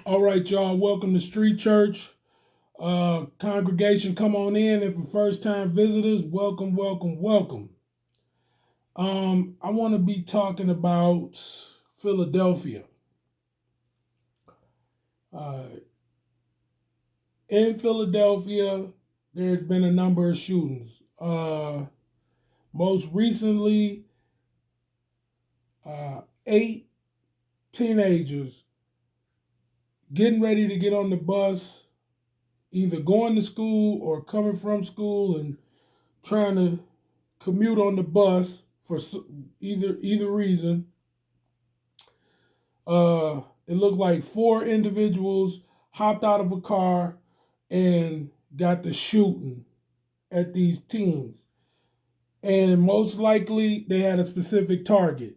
All right, y'all. Welcome to Street Church. Congregation, come on in. And for first time visitors, welcome, welcome, welcome. I want to be talking about Philadelphia. Uh, in Philadelphia, there's been a number of shootings. Most recently, 8 teenagers getting ready to get on the bus, either going to school or coming from school and trying to commute on the bus for either reason. It looked like 4 individuals hopped out of a car and got the shooting at these teens. And most likely they had a specific target.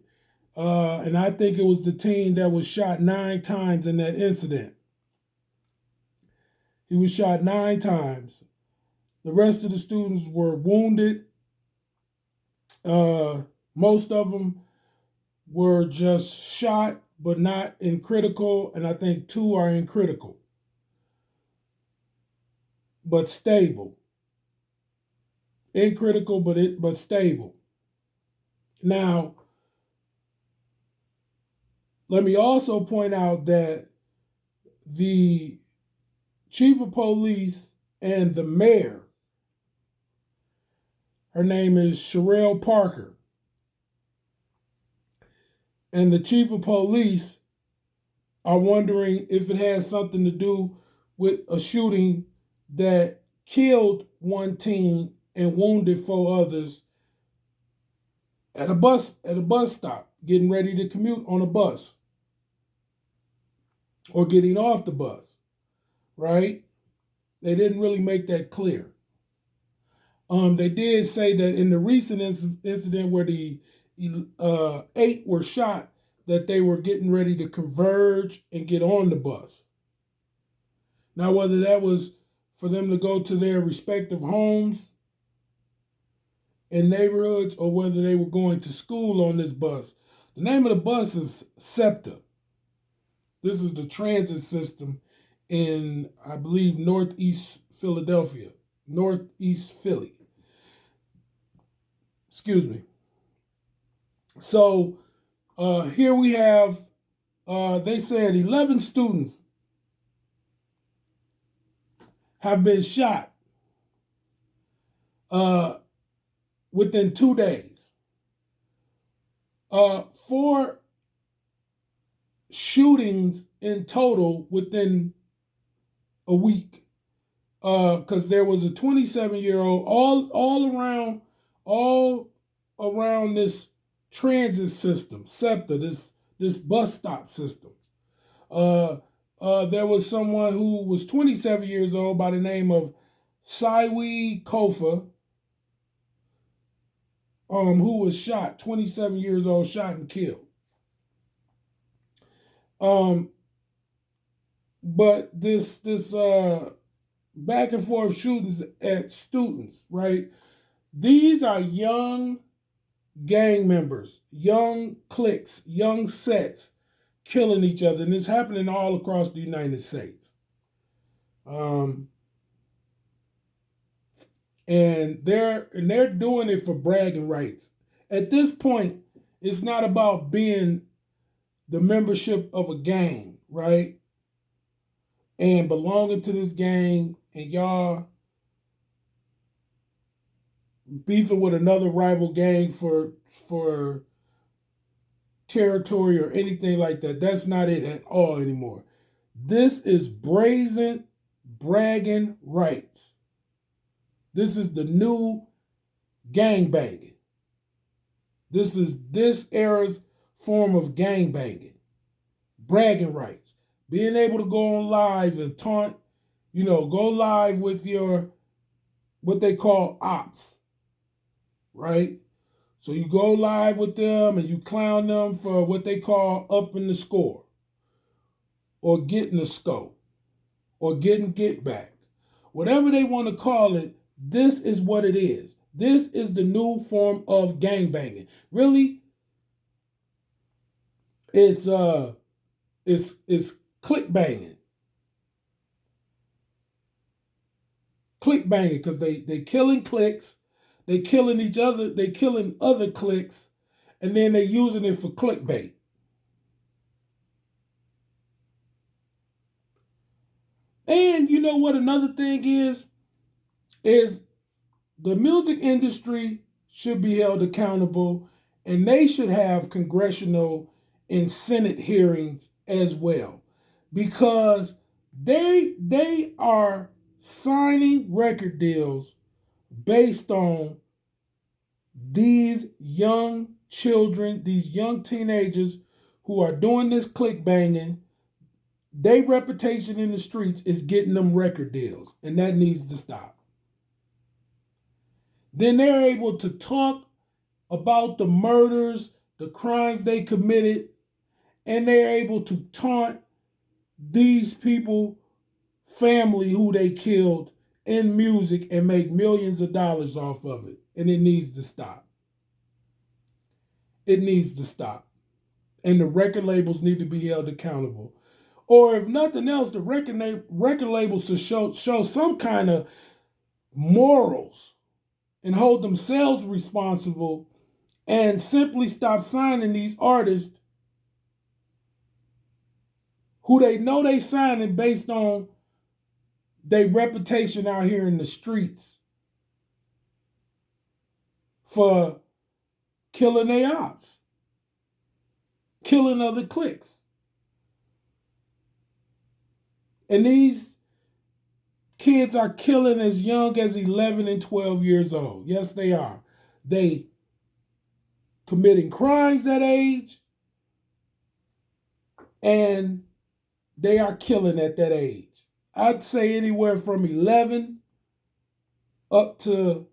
And I think it was the teen that was shot 9 times in that incident. He was shot 9 times. The rest of the students were wounded. Most of them were just shot, but not in critical, and I think 2 are in critical, but stable. In critical, but stable. Now, let me also point out that the chief of police and the mayor, her name is Sherelle Parker, and the chief of police are wondering if it has something to do with a shooting that killed 1 teen and wounded 4 others at a bus stop, getting ready to commute on a bus or getting off the bus, right? They didn't really make that clear. They did say that in the recent incident where the 8 were shot, that they were getting ready to converge and get on the bus. Now, whether that was for them to go to their respective homes and neighborhoods or whether they were going to school on this bus. The name of the bus is SEPTA. This is the transit system in, I believe, Northeast Philadelphia, Northeast Philly. Excuse me. So here we have, they said 11 students have been shot within 2 days. 4 shootings in total within a week. Because there was a 27-year-old all around this transit system, SEPTA, this bus stop system. There was someone who was 27 years old by the name of Saiwi Kofa, who was shot, 27 years old, shot and killed. But this back and forth shootings at students, right? These are young gang members, young cliques, young sets killing each other, and it's happening all across the United States. And they're doing it for bragging rights. At this point, it's not about being the membership of a gang, right? And belonging to this gang, and y'all beefing with another rival gang for territory or anything like that. That's not it at all anymore. This is brazen bragging rights. This is the new gang banging. This is this era's form of gang banging. Bragging rights. Being able to go on live and taunt, go live with your what they call ops, right? So you go live with them and you clown them for what they call up in the score or getting the scope or getting get back. Whatever they want to call it, this is what it is. This is the new form of gangbanging. Really, it's click banging. Click banging, because they killing clicks, they killing each other, they killing other clicks, and then they using it for clickbait. And you know what another thing is the music industry should be held accountable, and they should have congressional and Senate hearings as well, because they are signing record deals based on these young children, these young teenagers who are doing this click banging. Their reputation in the streets is getting them record deals, and that needs to stop. Then they're able to talk about the murders, the crimes they committed, and they're able to taunt these people, family who they killed, in music and make millions of dollars off of it. And it needs to stop. It needs to stop. And the record labels need to be held accountable. Or if nothing else, the record labels should show some kind of morals and hold themselves responsible, and simply stop signing these artists who they know they signing based on their reputation out here in the streets for killing their ops, killing other cliques. And these kids are killing as young as 11 and 12 years old. Yes, they are. They committing crimes that age, and they are killing at that age. I'd say anywhere from 11 up to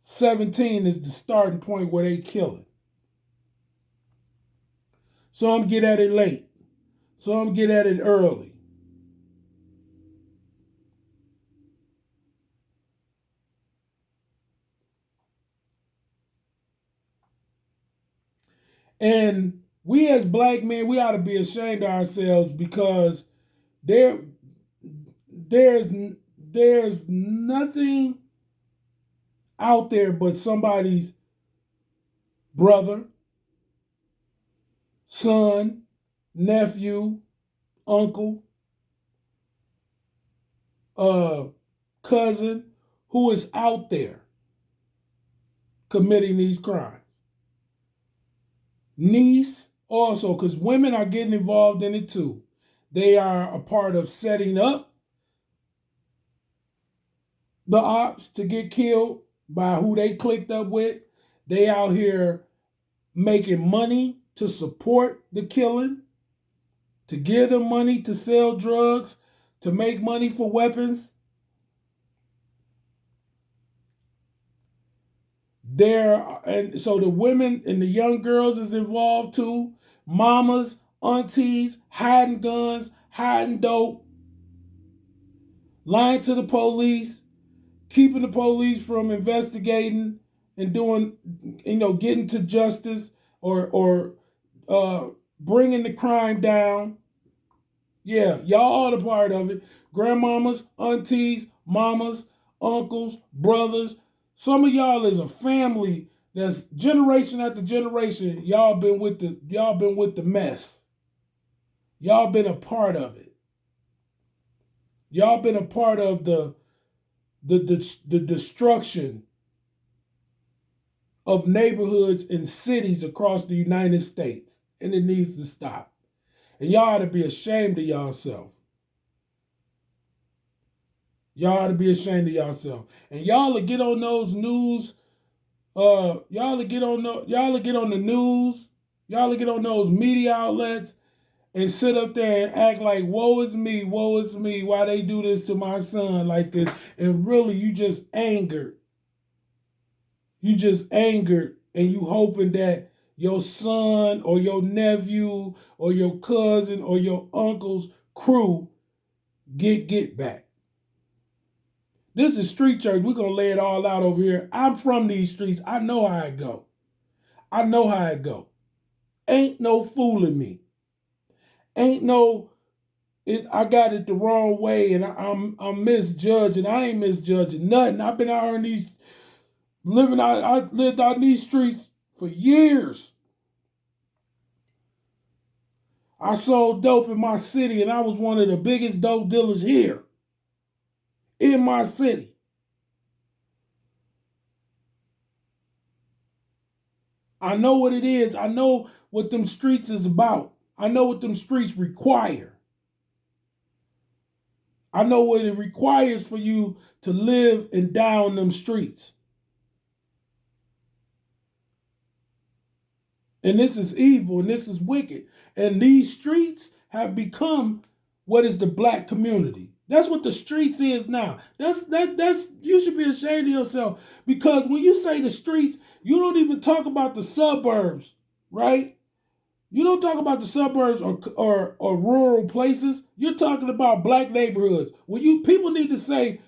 17 is the starting point where they killing. Some get at it late. Some get at it early. And we as black men, we ought to be ashamed of ourselves, because there's nothing out there but somebody's brother, son, nephew, uncle, cousin who is out there committing these crimes. Niece also, because women are getting involved in it too. They are a part of setting up the ops to get killed by who they clicked up with. They out here making money to support the killing, to give them money to sell drugs, to make money for weapons. And so the women and the young girls is involved too. Mamas, aunties, hiding guns, hiding dope, lying to the police, keeping the police from investigating and doing, getting to justice, or bringing the crime down. Yeah, y'all are a part of it. Grandmamas, aunties, mamas, uncles, brothers. Some of y'all is a family that's generation after generation. Y'all been with the mess. Y'all been a part of it. Y'all been a part of the destruction of neighborhoods and cities across the United States, and it needs to stop. And y'all ought to be ashamed of yourself. Y'all ought to be ashamed of yourself. And y'all will get on those news. Y'all will get on the news. Y'all will get on those media outlets and sit up there and act like, woe is me, why they do this to my son like this. And really, you just angered. You just angered, and you hoping that your son or your nephew or your cousin or your uncle's crew get back. This is street church. We're going to lay it all out over here. I'm from these streets. I know how it go. I know how it go. Ain't no fooling me. Ain't no I got it the wrong way, and I'm misjudging. I ain't misjudging nothing. I've been out here in these I lived out in these streets for years. I sold dope in my city, and I was one of the biggest dope dealers here in my city. I know what it is. I know what them streets is about. I know what them streets require. I know what it requires for you to live and die on them streets. And this is evil and this is wicked. And these streets have become what is the black community. That's what the streets is now. That's you should be ashamed of yourself, because when you say the streets, you don't even talk about the suburbs, right? You don't talk about the suburbs or rural places. You're talking about black neighborhoods. When you people need to say,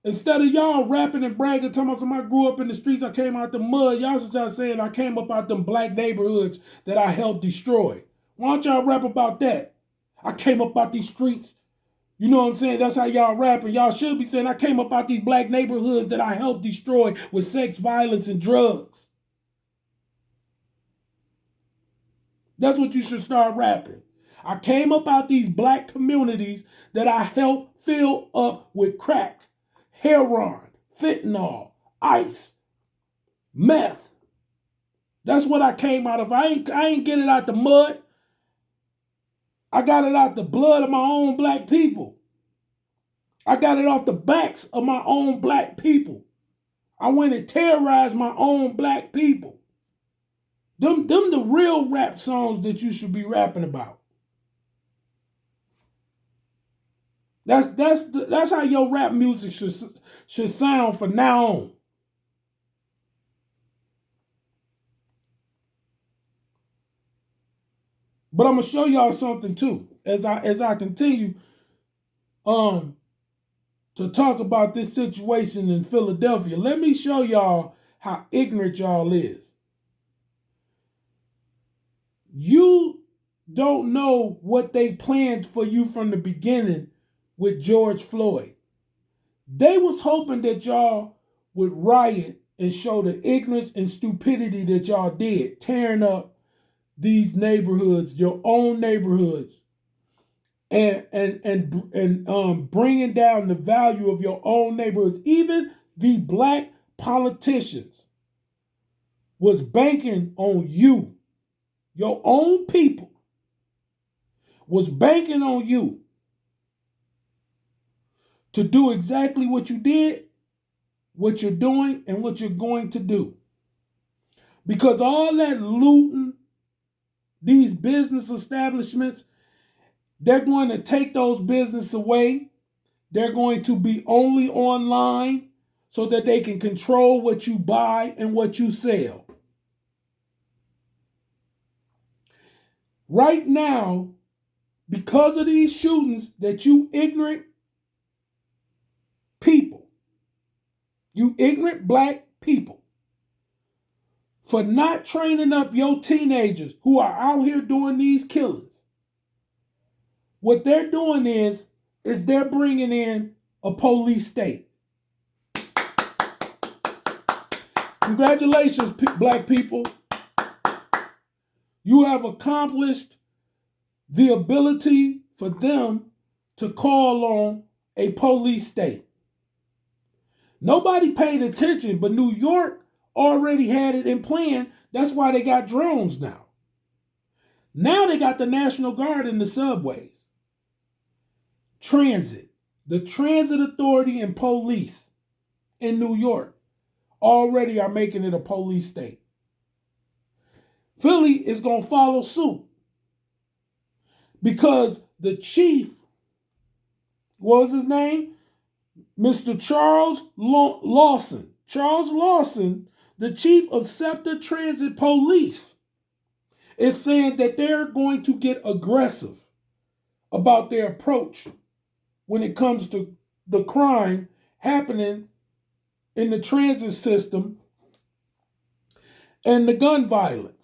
instead of y'all rapping and bragging, talking about somebody grew up in the streets, I came out the mud, y'all should start saying I came up out them black neighborhoods that I helped destroy. Why don't y'all rap about that? I came up out these streets. You know what I'm saying? That's how y'all rapping. Y'all should be saying I came up out these black neighborhoods that I helped destroy with sex, violence, and drugs. That's what you should start rapping. I came up out these black communities that I helped fill up with crack, heroin, fentanyl, ice, meth. That's what I came out of. I ain't get it out the mud. I got it out the blood of my own black people. I got it off the backs of my own black people. I went and terrorized my own black people. Them the real rap songs that you should be rapping about. That's how your rap music should sound from now on. But I'm gonna show y'all something too as I continue to talk about this situation in Philadelphia. Let me show y'all how ignorant y'all is. You don't know what they planned for you from the beginning with George Floyd. They was hoping that y'all would riot and show the ignorance and stupidity that y'all did, tearing up these neighborhoods, your own neighborhoods, and bringing down the value of your own neighborhoods. Even the black politicians was banking on you. Your own people was banking on you to do exactly what you did, what you're doing, and what you're going to do. Because all that looting, these business establishments, they're going to take those businesses away. They're going to be only online so that they can control what you buy and what you sell. Right now, because of these shootings, that you ignorant people, you ignorant black people, for not training up your teenagers who are out here doing these killings, what they're doing is they're bringing in a police state. Congratulations, black people. You have accomplished the ability for them to call on a police state. Nobody paid attention, but New York already had it in plan. That's why they got drones now. Now they got the National Guard in the subways. Transit. The Transit Authority and police in New York already are making it a police state. Philly is going to follow suit because the chief, what was his name? Mr. Charles Lawson. Charles Lawson, the chief of SEPTA Transit Police, is saying that they're going to get aggressive about their approach when it comes to the crime happening in the transit system and the gun violence.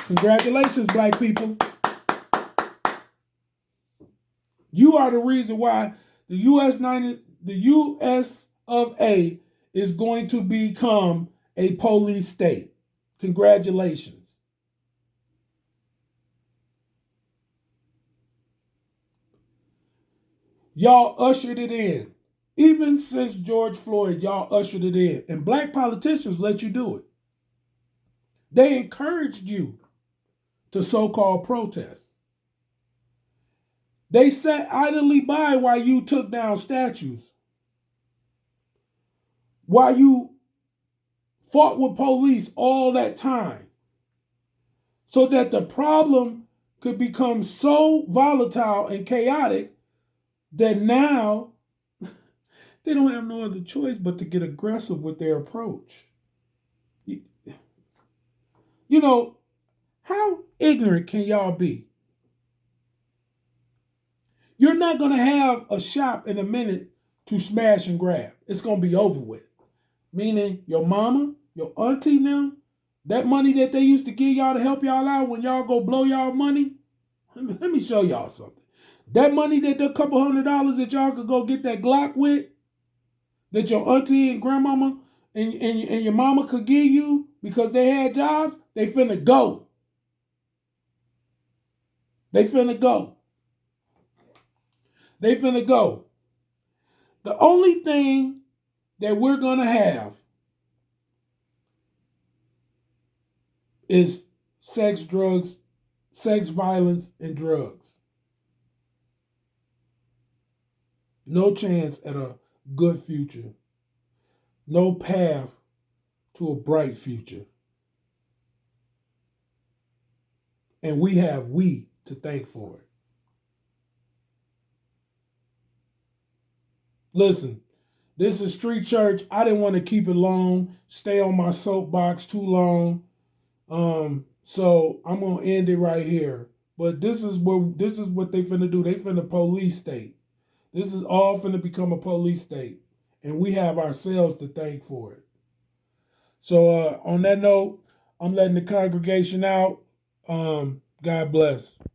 Congratulations, black people. You are the reason why the US of A is going to become a police state. Congratulations. Y'all ushered it in. Even since George Floyd, y'all ushered it in. And black politicians let you do it. They encouraged you to so-called protest. They sat idly by while you took down statues, while you fought with police all that time, so that the problem could become so volatile and chaotic that now they don't have no other choice but to get aggressive with their approach. You know, how ignorant can y'all be? You're not going to have a shop in a minute to smash and grab. It's going to be over with. Meaning your mama, your auntie them, that money that they used to give y'all to help y'all out when y'all go blow y'all money, let me show y'all something. That money that the couple $100 that y'all could go get that Glock with, that your auntie and grandmama and your mama could give you because they had jobs, they finna go. They finna go. They finna go. The only thing that we're going to have is sex, drugs, sex, violence, and drugs. No chance at a good future. No path to a bright future. And we have we to thank for it. Listen, this is Street Church. I didn't want to keep it long, stay on my soapbox too long. So I'm gonna end it right here. But this is what they finna do. They finna police state. This is all finna become a police state. And we have ourselves to thank for it. So on that note, I'm letting the congregation out. God bless.